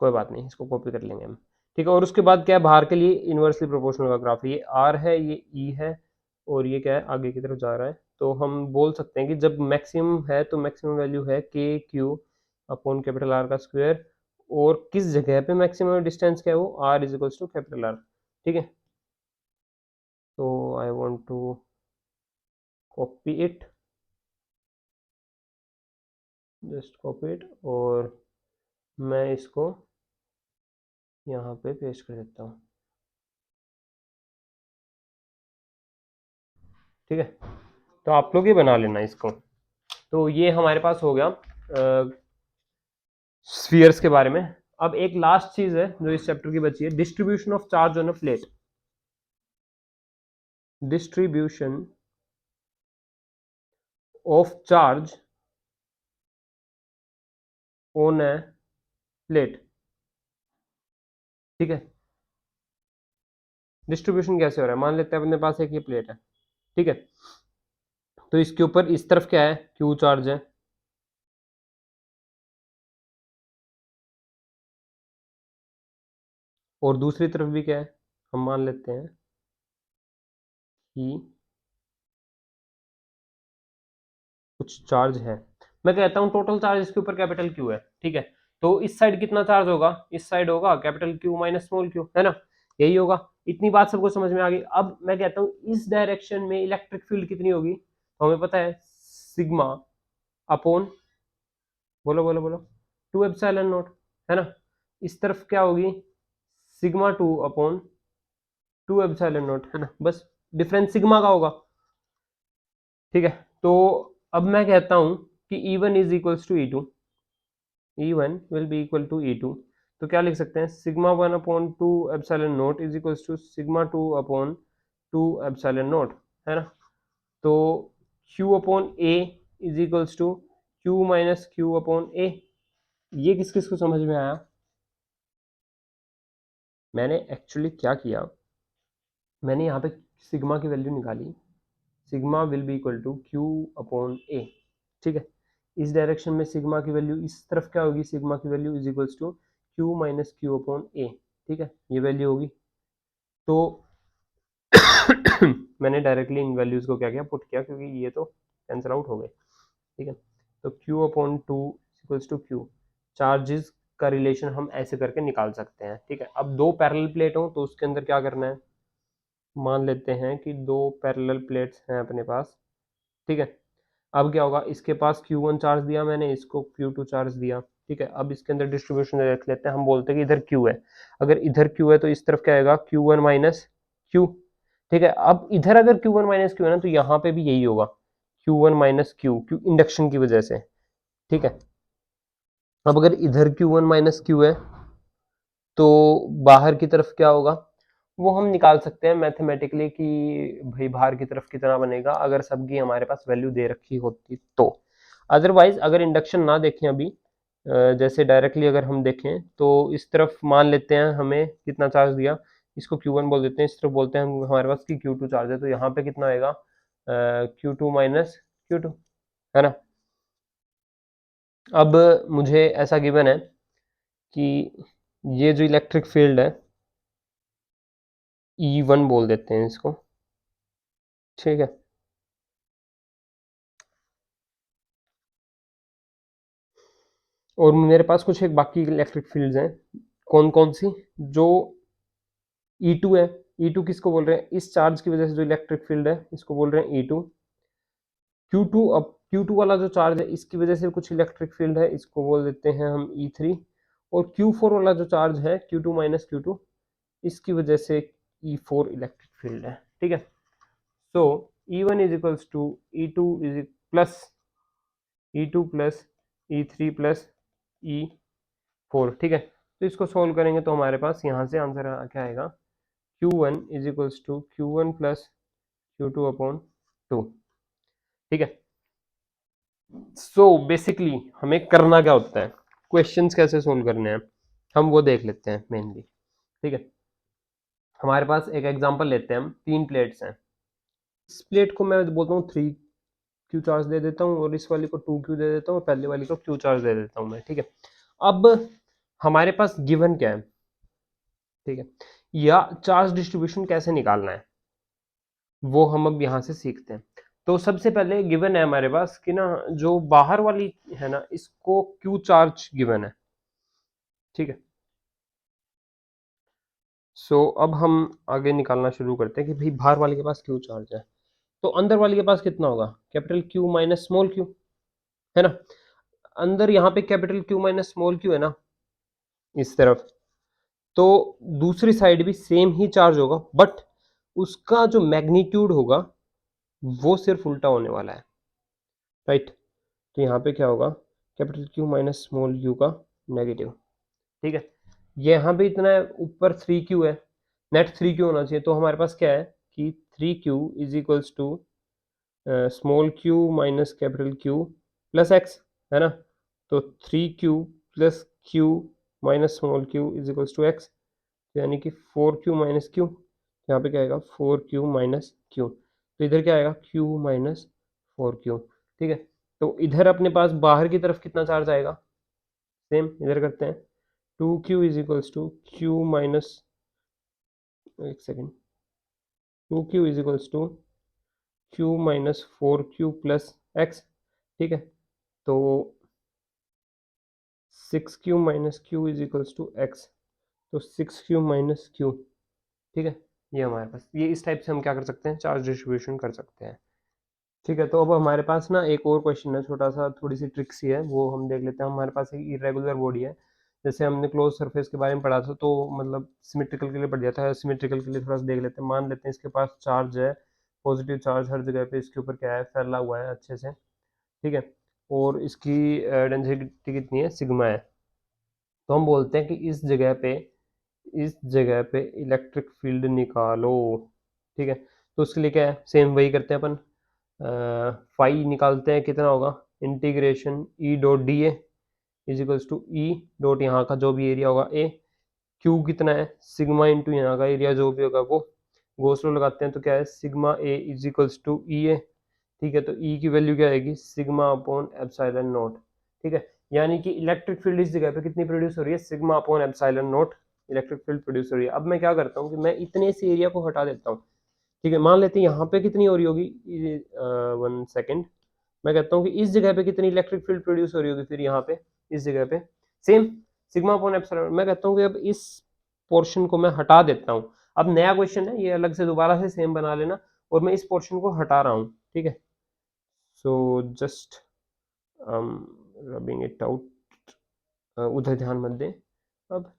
कोई बात नहीं, इसको कॉपी कर लेंगे हम, ठीक है। और उसके बाद क्या है, बाहर के लिए इनवर्सली प्रोपोर्शनल का ग्राफ, ये आर है, ये ई है, और ये क्या है, आगे की तरफ जा रहा है। तो हम बोल सकते हैं कि जब मैक्सिमम है तो मैक्सिमम वैल्यू है के क्यू अपॉन कैपिटल आर का स्क्वायर, और किस जगह पे मैक्सिमम डिस्टेंस क्या है, वो R is equals to capital R, ठीक है। तो I want to copy it, just copy it, और मैं इसको यहाँ पे पेस्ट कर देता हूँ, ठीक है। तो आप लोग ये बना लेना इसको। तो ये हमारे पास हो गया स्फीयर्स के बारे में। अब एक लास्ट चीज है जो इस चैप्टर की बची है, distribution of charge on a plate. Distribution of charge on a plate, ठीक है। डिस्ट्रीब्यूशन कैसे हो रहा है, मान लेते हैं अपने पास एक ये प्लेट है, ठीक है। तो इसके ऊपर इस तरफ क्या है, क्यू चार्ज है, और दूसरी तरफ भी क्या है, हम मान लेते हैं कि कुछ चार्ज है। मैं कहता हूं टोटल चार्ज इसके ऊपर कैपिटल क्यू है, ठीक है। तो इस साइड कितना चार्ज होगा, इस साइड होगा capital Q minus small Q, है ना, यही होगा। इतनी बात सबको समझ में आ गई। अब मैं कहता हूं इस डायरेक्शन में इलेक्ट्रिक फील्ड कितनी होगी, तो हमें पता है सिग्मा अपॉन, बोलो बोलो बोलो, टू एप्सिलॉन नॉट, है ना। इस तरफ क्या होगी, sigma two upon two epsilon naught, है ना, बस डिफरेंस सिग्मा का होगा, ठीक है। तो अब मैं कहता हूं कि E one is equals to E two, E one will be equal to E two. तो क्या लिख सकते हैं, sigma one upon two epsilon naught is equals to sigma two upon two epsilon naught, है ना। तो Q upon A is equals to Q minus Q upon A. ये किस किस को समझ में आया, मैंने एक्चुअली क्या किया, मैंने यहाँ पे सिग्मा की वैल्यू निकाली, sigma will be equal to Q upon A, ठीक है। इस डायरेक्शन में सिग्मा की वैल्यू इस तरफ क्या होगी, सिग्मा की value is equals to Q minus Q upon A, ठीक है, ये वैल्यू होगी। तो मैंने डायरेक्टली इन वैल्यूज को क्या किया, पुट किया, क्योंकि ये तो कैंसिल आउट हो गए, ठीक है। तो Q upon two equals to Q, charges का रिलेशन हम ऐसे करके निकाल सकते हैं, ठीक है। अब दो पैरेलल प्लेट हो तो उसके अंदर क्या करना है, मान लेते हैं कि दो पैरेलल प्लेट्स हैं अपने पास, ठीक है। अब क्या होगा, इसके पास Q1 चार्ज दिया मैंने, इसको Q2 चार्ज दिया, ठीक है। अब इसके अंदर डिस्ट्रीब्यूशन देख लेते हैं, हम बोलते हैं कि इधर Q है, अगर इधर Q है तो इस तरफ क्या आएगा, Q1 माइनस Q, ठीक है। अब इधर अगर Q1 माइनस Q है ना, तो यहाँ पे भी यही होगा, Q1 माइनस Q इंडक्शन की वजह से, ठीक है। अब अगर इधर Q1 माइनस Q है तो बाहर की तरफ क्या होगा, वो हम निकाल सकते हैं मैथमेटिकली कि भाई बाहर की तरफ कितना बनेगा, अगर सबकी हमारे पास वैल्यू दे रखी होती तो। अदरवाइज अगर इंडक्शन ना देखें अभी, जैसे डायरेक्टली अगर हम देखें तो इस तरफ मान लेते हैं हमें कितना चार्ज दिया, इसको Q1 बोल देते हैं, इस तरफ बोलते हैं हम हमारे पास कि Q2 चार्ज है, तो यहाँ पे कितना आएगा, Q2 माइनस Q2, है ना। अब मुझे ऐसा गिवन है कि ये जो इलेक्ट्रिक फील्ड है, E1 बोल देते हैं इसको, ठीक है। और मेरे पास कुछ एक बाकी इलेक्ट्रिक फील्ड्स हैं, कौन कौन सी, जो E2 है, E2 किसको बोल रहे हैं, इस चार्ज की वजह से जो इलेक्ट्रिक फील्ड है इसको बोल रहे हैं E2। Q2, अब Q2 वाला जो चार्ज है इसकी वजह से कुछ इलेक्ट्रिक फील्ड है, इसको बोल देते हैं हम E3। और Q4 वाला जो चार्ज है Q2 माइनस Q2, इसकी वजह से E4 इलेक्ट्रिक फील्ड है, ठीक है। So E1 is equals to E2 is plus E2 plus E3 plus E4, ठीक है। तो इसको सोल्व करेंगे तो हमारे पास यहाँ से आंसर क्या आएगा, Q1 is equals to Q1 plus Q2 upon 2, ठीक है। सो बेसिकली हमें करना क्या होता है, क्वेश्चंस कैसे सोल्व करने हैं हम वो देख लेते हैं मेनली। ठीक है, हमारे पास एक एग्जांपल लेते हैं, हम 3 प्लेट्स हैं। इस प्लेट को मैं बोलता हूँ 3 क्यू चार्ज दे देता हूँ और इस वाली को 2 क्यू दे देता हूँ और पहले वाली को क्यू चार्ज दे देता हूँ मैं। ठीक है, अब हमारे पास गिवन क्या है, ठीक है, या चार्ज डिस्ट्रीब्यूशन कैसे निकालना है वो हम अब यहाँ से सीखते हैं। तो सबसे पहले गिवन है हमारे पास कि ना जो बाहर वाली है ना इसको क्यू चार्ज गिवन है। ठीक है, अब हम आगे निकालना शुरू करते हैं कि भाई बाहर वाले के पास क्यू चार्ज है, तो अंदर वाले के पास कितना होगा, capital Q minus small Q, है ना। अंदर यहाँ पे capital Q minus small Q है ना इस तरफ, तो दूसरी साइड भी सेम ही चार्ज होगा बट उसका जो मैग्नीट्यूड होगा वो सिर्फ उल्टा होने वाला है, राइट। तो यहाँ पे क्या होगा, capital Q minus small Q का नेगेटिव। ठीक है, ये यहाँ पे इतना है, ऊपर 3 क्यू है, नेट 3 क्यू होना चाहिए। तो हमारे पास क्या है कि 3 Q is equals to small Q minus capital Q plus X, है ना। तो 3 Q plus Q minus small Q is equals to X, यानी कि 4 क्यू माइनस क्यू। यहाँ पे क्या आएगा 4 क्यू माइनस क्यू, तो इधर क्या आएगा क्यू माइनस 4 क्यू। ठीक है, तो इधर अपने पास बाहर की तरफ कितना चार्ज आएगा, सेम इधर करते हैं, 2 Q is equals to Q minus, एक second, 2 Q is equals to Q minus 4 Q plus X. ठीक है, तो 6 Q minus Q is equals to X, तो 6 क्यू माइनस क्यू। ठीक है, ये हमारे पास, ये इस टाइप से हम क्या कर सकते हैं, चार्ज डिस्ट्रीब्यूशन कर सकते हैं। ठीक है, तो अब हमारे पास ना एक और क्वेश्चन है, छोटा सा, थोड़ी सी ट्रिक्स ही है, वो हम देख लेते हैं। हमारे पास एक इरेगुलर बॉडी है, जैसे हमने क्लोज सरफेस के बारे में पढ़ा था, तो मतलब सिमेट्रिकल के लिए पढ़ जाता है, सिमेट्रिकल के लिए थोड़ा सा देख लेते हैं। मान लेते हैं इसके पास चार्ज है, पॉजिटिव चार्ज हर जगह पे इसके ऊपर क्या है, फैला हुआ है अच्छे से। ठीक है, और इसकी डेंसिटी कितनी है, सिग्मा है। तो हम बोलते हैं कि इस जगह पे इलेक्ट्रिक फील्ड निकालो। ठीक है, तो उसके लिए क्या है, सेम वही करते हैं अपन, फाई निकालते हैं, कितना होगा, integration E dot D A is equals to E dot यहाँ का जो भी एरिया होगा ए, क्यू कितना है, सिग्मा इंटू यहाँ का एरिया जो भी होगा वो, गॉस लॉ लगाते हैं तो क्या है, sigma A is equals to E A. ठीक है, तो ई की वैल्यू क्या आएगी, सिग्मा अपॉन एप्सिलॉन नॉट। ठीक है, यानी कि इलेक्ट्रिक फील्ड इस जगह पे कितनी प्रोड्यूस हो रही है, sigma upon epsilon not electric field produce हो रही है। अब मैं क्या करता हूँ कि मैं इतने से एरिया को हटा देता हूँ। ठीक है, मान लेते हैं यहाँ पे कितनी हो रही होगी, 1 सेकेंड, मैं कहता हूँ कि इस जगह पे कितनी इलेक्ट्रिक फील्ड प्रोड्यूस हो रही होगी, फिर यहाँ पे इस जगह पे सेम सिग्मा अपॉन एप्सिलॉन। मैं कहता हूँ कि अब इस पोर्शन को मैं हटा देता हूँ। अब नया क्वेश्चन है, ये अलग से दोबारा से सेम बना लेना, और मैं इस पोर्शन को हटा रहा हूँ। ठीक है, so just rubbing it out, उधर ध्यान मत दें। अब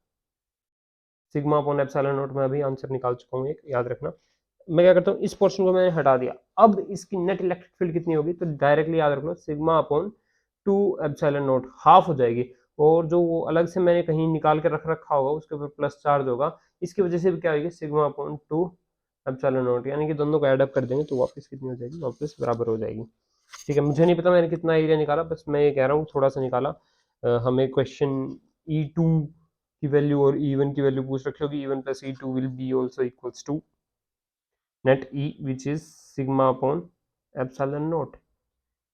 सिग्मा अपॉन एप्सिलॉन नॉट में अभी आंसर निकाल चुका हूँ, एक याद रखना। मैं क्या करता हूँ, इस पोर्शन को मैंने हटा दिया, अब इसकी नेट इलेक्ट्रिक फील्ड कितनी होगी, तो डायरेक्टली याद रख लो, sigma upon 2 epsilon naught, half हो जाएगी। और जो वो अलग से मैंने कहीं निकाल के रख रखा होगा उसके ऊपर प्लस चार्ज होगा, इसकी वजह से भी क्या होगी, सिग्मा अपॉन 2 एप्सिलॉन नॉट, यानी कि दोनों को एड अप कर देंगे तो वापस कितनी हो जाएगी, वापस बराबर हो जाएगी। ठीक है, मुझे नहीं पता मैंने कितना एरिया निकाला, बस मैं ये कह रहा हूँ थोड़ा सा निकाला। हमें क्वेश्चन E2 की वैल्यू और E1 की वैल्यू पूछ रखी होगी, E1 plus E2 will be also equals to net E which is sigma upon epsilon naught,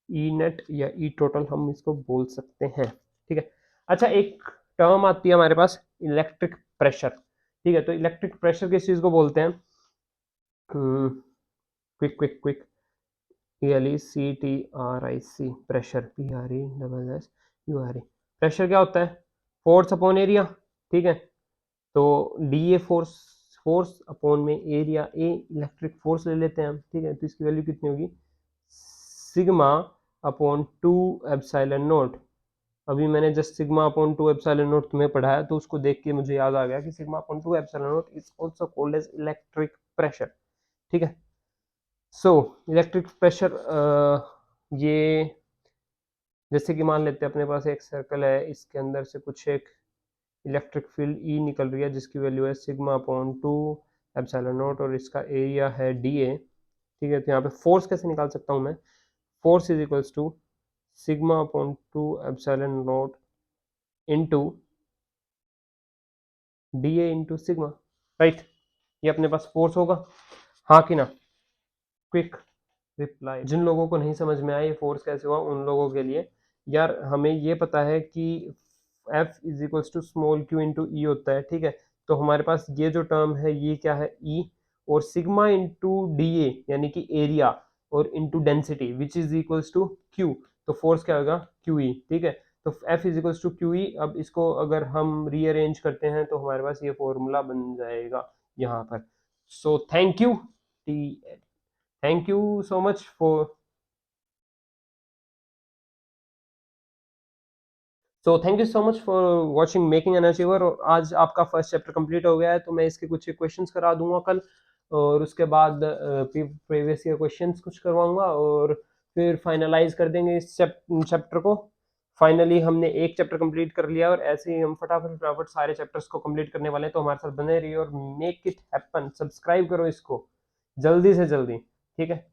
E net या ई टोटल हम इसको बोल सकते हैं। ठीक है, अच्छा एक टर्म आती है हमारे पास, इलेक्ट्रिक प्रेशर। ठीक है, तो इलेक्ट्रिक प्रेशर किस चीज को बोलते हैं, quick quick quick, PLECTRIC, pressure, PRESSURE। Pressure क्या होता है, फोर्स अपॉन एरिया। ठीक है, तो DA फोर्स, फोर्स अपॉन में एरिया ए, इलेक्ट्रिक फोर्स ले लेते हैं हम। ठीक है, तो इसकी वैल्यू कितनी होगी, सिग्मा अपॉन 2 एप्सिलॉन नॉट। अभी मैंने just sigma upon 2 epsilon not तुम्हें पढ़ाया, तो उसको देख के मुझे याद आ गया कि sigma upon 2 epsilon naught is also called as electric pressure. ठीक है, सो इलेक्ट्रिक प्रेशर, ये जैसे कि मान लेते हैं अपने पास एक सर्कल है, इसके अंदर से कुछ एक इलेक्ट्रिक फील्ड ई निकल रही है जिसकी वैल्यू है सिग्मा अपॉन 2 एप्सिलॉन नॉट, और इसका एरिया है DA। ठीक है, तो यहाँ पे फोर्स कैसे निकाल सकता हूँ मैं, force is equals to sigma upon 2 epsilon naught into dA into sigma, right. ये अपने पास फोर्स होगा, हाँ कि ना? Quick reply. जिन लोगों को नहीं समझ में आया ये फोर्स कैसे हुआ, उन लोगों के लिए, यार हमें ये पता है कि F is equals to small Q into E होता है, ठीक है। तो हमारे पास ये जो टर्म है ये क्या है, ई, और सिग्मा इंटू डी ए यानी कि एरिया और into density which is equals to Q, तो फोर्स क्या होगा, क्यू ई, ठीक है। तो F is equals to Q E, अब इसको अगर हम रीअरेंज करते हैं तो हमारे पास ये फॉर्मूला बन जाएगा यहाँ पर। So thank you, thank you so much for, so thank you so much for watching making an achiever. और आज आपका फर्स्ट चैप्टर कंप्लीट हो गया है, तो मैं इसके कुछ क्वेश्चंस करा दूंगा कल, और उसके बाद प्रीवियस ईयर क्वेश्चंस कुछ करवाऊंगा, और फिर फाइनलाइज कर देंगे इस चैप्टर को। फाइनली हमने एक चैप्टर कंप्लीट कर लिया, और ऐसे ही हम फटाफट फटाफट सारे चैप्टर्स को कंप्लीट करने वाले हैं। तो हमारे साथ बने रहिए और मेक इट हैपन, सब्सक्राइब करो इसको जल्दी से जल्दी, ठीक है।